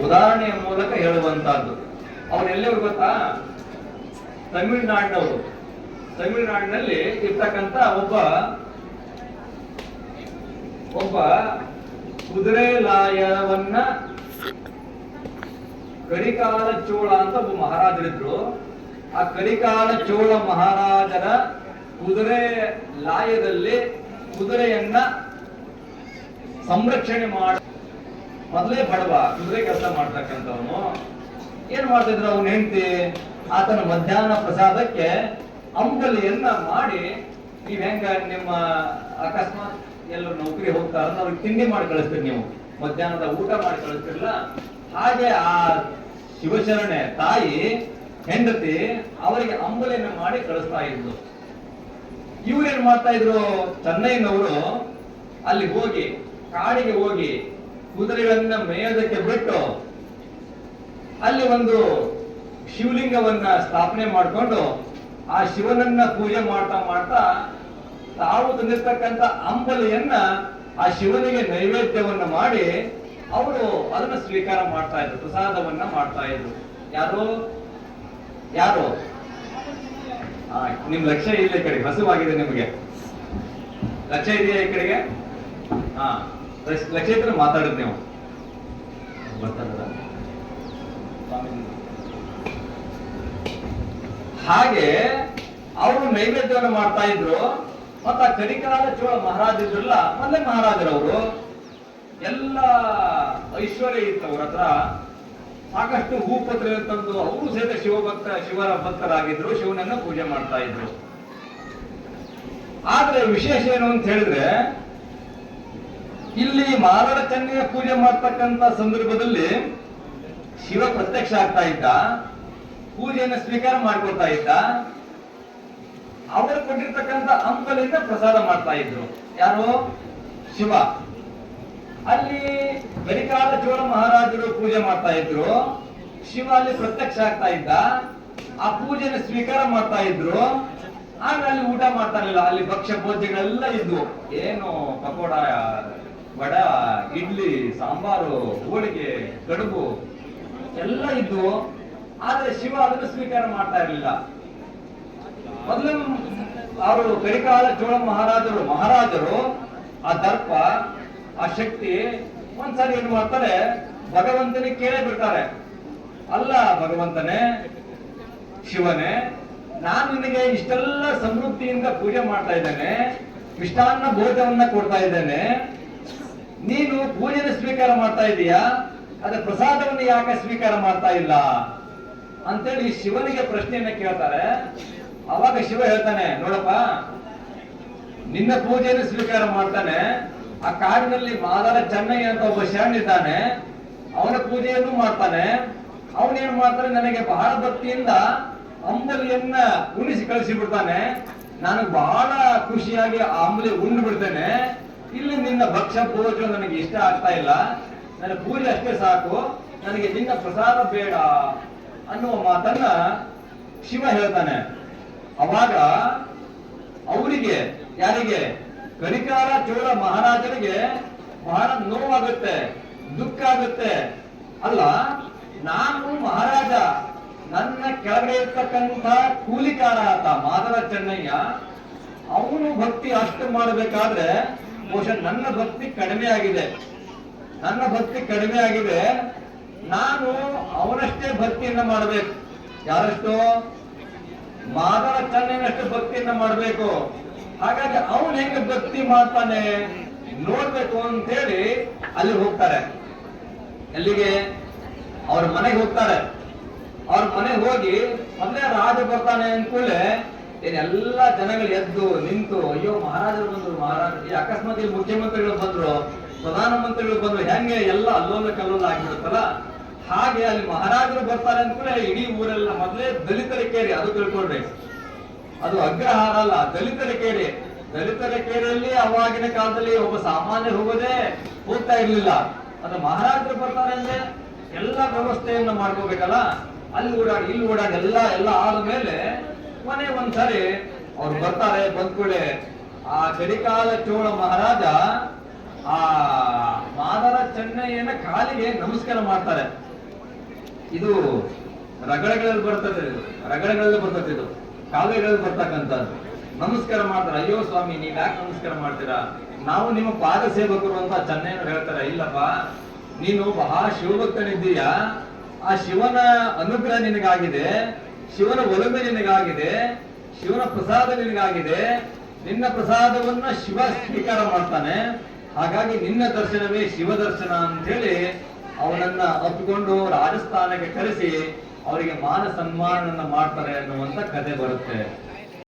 ಉದಾಹರಣೆಯ ಮೂಲಕ ಹೇಳುವಂತಹದ್ದು. ಅವ್ರು ಎಲ್ಲಿಯವರು ಗೊತ್ತಾ? ತಮಿಳುನಾಡಿನವರು. ತಮಿಳುನಾಡಿನಲ್ಲಿ ಇರ್ತಕ್ಕಂಥ ಒಬ್ಬ ಕುದುರೆ ಲಾಯವನ್ನ ಕರಿಕಾಲ ಚೋಳ ಅಂತ ಒಬ್ಬ ಮಹಾರಾಜರಿದ್ರು. ಆ ಕರಿಕಾಲ ಚೋಳ ಮಹಾರಾಜರ ಕುದುರೆ ಲಾಯದಲ್ಲಿ ಕುದುರೆಯನ್ನ ಸಂರಕ್ಷಣೆ ಮಾಡ ಮೊದಲೇ ಬಡವ ಕುದುರೆ ಕೆಲಸ ಮಾಡ್ತಕ್ಕಂಥವನು ಏನ್ ಮಾಡ್ತಿದ್ರು, ಅವನ ಹೆಂಡತಿ ಆತನ ಮಧ್ಯಾಹ್ನ ಪ್ರಸಾದಕ್ಕೆ ಅಂಬಲಿಯನ್ನ ಮಾಡಿ, ನೀವ್ ಹೆಂಗ ನಿಮ್ಮ ಅಕಸ್ಮಾತ್ ಎಲ್ಲರೂ ನೌಕರಿ ಹೋಗ್ತಾರ ಅವ್ರಿಗೆ ತಿಂಡಿ ಮಾಡಿ ಕಳಿಸ್ತೀರಿ, ನೀವು ಮಧ್ಯಾಹ್ನದ ಊಟ ಮಾಡಿ ಕಳಿಸ್ತಿರಲ್ಲ, ಹಾಗೆ ಆ ಶಿವಶರಣೆ ತಾಯಿ ಹೆಂಡತಿ ಅವರಿಗೆ ಅಂಬಲಿಯನ್ನ ಮಾಡಿ ಕಳಿಸ್ತಾ ಇದ್ರು. ಇವ್ರೇನ್ ಮಾಡ್ತಾ ಇದ್ರು, ಚೆನ್ನೈನವರು ಅಲ್ಲಿ ಹೋಗಿ ಕಾಡಿಗೆ ಹೋಗಿ ಕುದುರೆಗಳನ್ನ ಮೇಯೋದಕ್ಕೆ ಬಿಟ್ಟು ಅಲ್ಲಿ ಒಂದು ಶಿವಲಿಂಗವನ್ನ ಸ್ಥಾಪನೆ ಮಾಡಿಕೊಂಡು ಆ ಶಿವನನ್ನ ಪೂಜೆ ಮಾಡ್ತಾ ಮಾಡ್ತಾ ತಾವು ತಂದಿರ್ತಕ್ಕಂಥ ಅಂಬಲಿಯನ್ನ ಆ ಶಿವನಿಗೆ ನೈವೇದ್ಯವನ್ನ ಮಾಡಿ ಅವರು ಅದನ್ನ ಸ್ವೀಕಾರ ಮಾಡ್ತಾ ಇದ್ರು, ಪ್ರಸಾದವನ್ನ ಮಾಡ್ತಾ ಇದ್ರು. ಯಾರು ಯಾರು ನಿಮ್ ಲಕ್ಷ್ಯ ಇಲ್ಲ ಈ ಕಡೆಗೆ, ಹಸುವಾಗಿದೆ ನಿಮಗೆ, ಲಕ್ಷ್ಯ ಇದೆಯಾ ಈ ಕಡೆಗೆ? ಲಕ್ಷ್ಯ ಇದ್ರೆ ಮಾತಾಡಿದ್ ನೀವು ಹಾಗೆ ಅವರು ನೈವೇದ್ಯವನ್ನು ಮಾಡ್ತಾ ಇದ್ರು. ಮತ್ತ ಕರಿಕಾಲ ಚೋಳ ಮಹಾರಾಜ ಇದ್ರಲ್ಲ, ಮೊದಲೇ ಮಹಾರಾಜರವರು ಎಲ್ಲ ಐಶ್ವರ್ಯ ಇತ್ತು ಅವ್ರ ಹತ್ರ, ಸಾಕಷ್ಟು ಹೂಪತ್ರ ತಂದು ಅವರು ಸಹಿತ ಶಿವರ ಭಕ್ತರಾಗಿದ್ರು, ಶಿವನನ್ನ ಪೂಜೆ ಮಾಡ್ತಾ ಇದ್ರು. ಆದ್ರೆ ವಿಶೇಷ ಏನು ಅಂತ ಹೇಳಿದ್ರೆ, ಇಲ್ಲಿ ಮಾರಡ ಚೆನ್ನೆಯ ಪೂಜೆ ಮಾಡ್ತಕ್ಕಂತ ಸಂದರ್ಭದಲ್ಲಿ ಶಿವ ಪ್ರತ್ಯಕ್ಷ ಆಗ್ತಾ ಇದ್ದ, ಪೂಜೆಯನ್ನು ಸ್ವೀಕಾರ ಮಾಡ್ಕೊಳ್ತಾ ಇದ್ದ, ಅವರು ಕೊಟ್ಟಿರ್ತಕ್ಕಂಥ ಅಂಬಲಿಂದ ಪ್ರಸಾದ ಮಾಡ್ತಾ ಇದ್ರು. ಯಾರು? ಶಿವ. ಅಲ್ಲಿ ಕರಿಕಾಲ ಚೋಳ ಮಹಾರಾಜರು ಪೂಜೆ ಮಾಡ್ತಾ ಇದ್ರು, ಶಿವ ಅಲ್ಲಿ ಪ್ರತ್ಯಕ್ಷ ಆಗ್ತಾ ಇದ್ದ, ಆ ಪೂಜೆನ ಸ್ವೀಕಾರ ಮಾಡ್ತಾ ಇದ್ರು. ಆಗ ಅಲ್ಲಿ ಊಟ ಮಾಡ್ತಾನಿಲ್ಲ, ಅಲ್ಲಿ ಭಕ್ಷ್ಯ ಭೋಜ್ಯಗಳೆಲ್ಲ ಇದ್ವು. ಏನು ಪಕೋಡ, ವಡ, ಇಡ್ಲಿ, ಸಾಂಬಾರು, ಹೋಳಿಗೆ, ಕಡುಬು ಎಲ್ಲ ಇದ್ವು. ಆದ್ರೆ ಶಿವ ಅದನ್ನು ಸ್ವೀಕಾರ ಮಾಡ್ತಾ ಇರಲಿಲ್ಲ. ಮೊದಲು ಅವರು ಕರಿಕಾಲ ಚೋಳ ಮಹಾರಾಜರು ಆ ದರ್ಪ, ಆ ಶಕ್ತಿ ಒಂದ್ಸರಿ ಏನ್ ಮಾಡ್ತಾರೆ, ಭಗವಂತನಿಗೆ ಕೇಳೇ ಬಿಡ್ತಾರೆ, ಅಲ್ಲ ಭಗವಂತನೇ, ಶಿವನೇ, ನಾನು ನಿನಗೆ ಇಷ್ಟೆಲ್ಲ ಸಮೃದ್ಧಿಯಿಂದ ಪೂಜೆ ಮಾಡ್ತಾ ಇದ್ದೇನೆ, ಮಿಷ್ಟಾನ್ನ ಭೋಜನವನ್ನ ಕೊಡ್ತಾ ಇದ್ದೇನೆ, ನೀನು ಪೂಜೆನ ಸ್ವೀಕಾರ ಮಾಡ್ತಾ ಇದೀಯಾ, ಅದ ಪ್ರಸಾದವನ್ನು ಯಾಕೆ ಸ್ವೀಕಾರ ಮಾಡ್ತಾ ಇಲ್ಲ ಅಂತೇಳಿ ಶಿವನಿಗೆ ಪ್ರಶ್ನೆಯನ್ನ ಕೇಳ್ತಾರೆ. ಅವಾಗ ಶಿವ ಹೇಳ್ತಾನೆ, ನೋಡಪ್ಪ, ನಿನ್ನ ಪೂಜೆಯನ್ನು ಸ್ವೀಕಾರ ಮಾಡ್ತಾನೆ, ಆ ಕಾಡಿನಲ್ಲಿ ಮಾದರ ಚೆನ್ನಯ್ಯ ಅಂತ ಒಬ್ಬ ಶರಣಿದ್ದಾನೆ, ಅವನ ಪೂಜೆಯನ್ನು ಮಾಡ್ತಾನೆ. ಅವನೇನ್ ಮಾಡ್ತಾನೆ, ನನಗೆ ಬಹಳ ಭಕ್ತಿಯಿಂದ ಅಂಬಲಿಯನ್ನ ಉಣಿಸಿ ಕಳಿಸಿ ಬಿಡ್ತಾನೆ, ನಾನು ಬಹಳ ಖುಷಿಯಾಗಿ ಆ ಅಂಬಲಿ ಉಂಡು ಬಿಡ್ತೇನೆ. ಇಲ್ಲಿ ನಿನ್ನ ಭಕ್ಷ್ಯ ಭೋಜನ ನನಗೆ ಇಷ್ಟ ಆಗ್ತಾ ಇಲ್ಲ, ನನ್ನ ಪೂಜೆ ಅಷ್ಟೇ ಸಾಕು, ನನಗೆ ನಿನ್ನ ಪ್ರಸಾದ ಬೇಡ ಅನ್ನುವ ಮಾತನ್ನ ಶಿವ ಹೇಳ್ತಾನೆ. ಅವಾಗ ಅವರಿಗೆ, ಯಾರಿಗೆ? ಕರಿಕಾಲ ಚೋಳ ಮಹಾರಾಜರಿಗೆ ಬಹಳ ನೋವಾಗುತ್ತೆ, ದುಃಖ ಆಗುತ್ತೆ. ಅಲ್ಲ, ನಾನು ಮಹಾರಾಜ, ನನ್ನ ಕೆಳಗಡೆ ಇರ್ತಕ್ಕಂಥ ಕೂಲಿಕಾರ ಆತ ಮಾದರ ಚೆನ್ನಯ್ಯ, ಅವನು ಭಕ್ತಿ ಅಷ್ಟು ಮಾಡಬೇಕಾದ್ರೆ ಬಹುಶಃ ನನ್ನ ಭಕ್ತಿ ಕಡಿಮೆ ಆಗಿದೆ, ನಾನು ಅವನಷ್ಟೇ ಭಕ್ತಿಯನ್ನ ಮಾಡಬೇಕು. ಯಾರಷ್ಟು? ಮಾದರ ಚೆನ್ನಯ್ಯನಷ್ಟು ಭಕ್ತಿಯನ್ನ ಮಾಡಬೇಕು. ಹಾಗಾಗಿ ಅವನು ಹೆಂಗೆ ಭಕ್ತಿ ಮಾಡ್ತಾನೆ ನೋಡ್ಬೇಕು ಅಂತ ಹೇಳಿ ಅಲ್ಲಿ ಹೋಗ್ತಾರೆ. ಎಲ್ಲಿಗೆ? ಅವ್ರ ಮನೆಗೆ ಹೋಗ್ತಾರೆ. ಅವ್ರ ಮನೆಗೆ ಹೋಗಿ ಮೊದಲೇ ರಾಜ ಬರ್ತಾನೆ ಅಂದ್ಕೂಡ್ಲೆ ಏನೆಲ್ಲ ಜನಗಳು ಎದ್ದು ನಿಂತು, ಅಯ್ಯೋ ಮಹಾರಾಜರು ಬಂದ್ರು, ಈ ಅಕಸ್ಮಾತ್ ಇಲ್ಲಿ ಮುಖ್ಯಮಂತ್ರಿಗಳು ಬಂದ್ರು, ಪ್ರಧಾನಮಂತ್ರಿಗಳು ಬಂದ್ರು, ಹೆಂಗೆ ಎಲ್ಲ ಅಲ್ಲೋಲ ಕಲ್ಲೋಲ ಆಗಿಬಿಡುತ್ತಲ್ಲ, ಹಾಗೆ ಅಲ್ಲಿ ಮಹಾರಾಜರು ಬರ್ತಾರೆ ಅಂದ್ಕೂಡ್ಲೆ ಇಡೀ ಊರೆಲ್ಲ ಮೊದಲೇ ದಲಿತರ ಕೇರಿ, ಅದು ತಿಳ್ಕೊಳ್ಬೇಕು, ಅದು ಅಗ್ರಹಾರ ಅಲ್ಲ, ದಲಿತರ ಕೇರಿ. ದಲಿತರ ಕೇರಿಯಲ್ಲಿ ಅವಾಗಿನ ಕಾಲದಲ್ಲಿ ಒಬ್ಬ ಸಾಮಾನ್ಯ ಹೋಗ್ತಾ ಇರ್ಲಿಲ್ಲ. ಅದು ಮಹಾರಾಜರು ಬರ್ತಾರೆ ಅಂದ್ರೆ ಎಲ್ಲ ವ್ಯವಸ್ಥೆಯನ್ನ ಮಾಡ್ಕೋಬೇಕಲ್ಲ, ಅಲ್ಲಿ ಓಡಾಡಿ ಇಲ್ಲಿ ಓಡಾಡಿ ಎಲ್ಲ ಆದ್ಮೇಲೆ ಮನೆ ಒಂದ್ಸರಿ ಅವ್ರು ಬರ್ತಾರೆ. ಬಂದ್ಕೂಡೆ ಆ ಕರಿಕಾಲ ಚೋಳ ಮಹಾರಾಜ ಆ ಮಾದರ ಚೆನ್ನಯ್ಯನ ಕಾಲಿಗೆ ನಮಸ್ಕಾರ ಮಾಡ್ತಾರೆ. ಇದು ರಗಳೆಗಳಲ್ಲಿ ಬರ್ತದೆ, ಇದು ಕಾವ್ಯಗಳಲ್ಲಿ ಬರ್ತಕ್ಕಂಥದ್ದು. ನಮಸ್ಕಾರ ಮಾಡ್ತಾರೆ. ಅಯ್ಯೋ ಸ್ವಾಮಿ, ನೀವ್ ಯಾಕೆ ನಮಸ್ಕಾರ ಮಾಡ್ತೀರಾ? ನಾವು ನಿಮ್ಮ ಪಾದ ಸೇವಕರು ಅಂತ ಚೆನ್ನಯ್ಯನವ್ರು ಹೇಳ್ತಾರೆ. ಇಲ್ಲಪ್ಪ, ನೀನು ಬಹಳ ಶಿವಭಕ್ತನಿದ್ದೀಯ, ಆ ಶಿವನ ಅನುಗ್ರಹ ನಿನಗಾಗಿದೆ, ಶಿವನ ಒಲುಮೆ ನಿನಗಾಗಿದೆ, ಶಿವನ ಪ್ರಸಾದ ನಿನಗಾಗಿದೆ. ನಿನ್ನ ಪ್ರಸಾದವನ್ನ ಶಿವ ಸ್ವೀಕಾರ ಮಾಡ್ತಾನೆ. ಹಾಗಾಗಿ ನಿನ್ನ ದರ್ಶನವೇ ಶಿವ ದರ್ಶನ ಅಂತ ಹೇಳಿ ಅವನನ್ನ ಅಪ್ಪಿಕೊಂಡು ರಾಜಸ್ಥಾನಕ್ಕೆ ಕರೆಸಿ ಅವರಿಗೆ ಮಾನ ಸನ್ಮಾನವನ್ನ ಮಾಡ್ತಾರೆ ಅನ್ನುವಂತ ಕಥೆ ಬರುತ್ತೆ.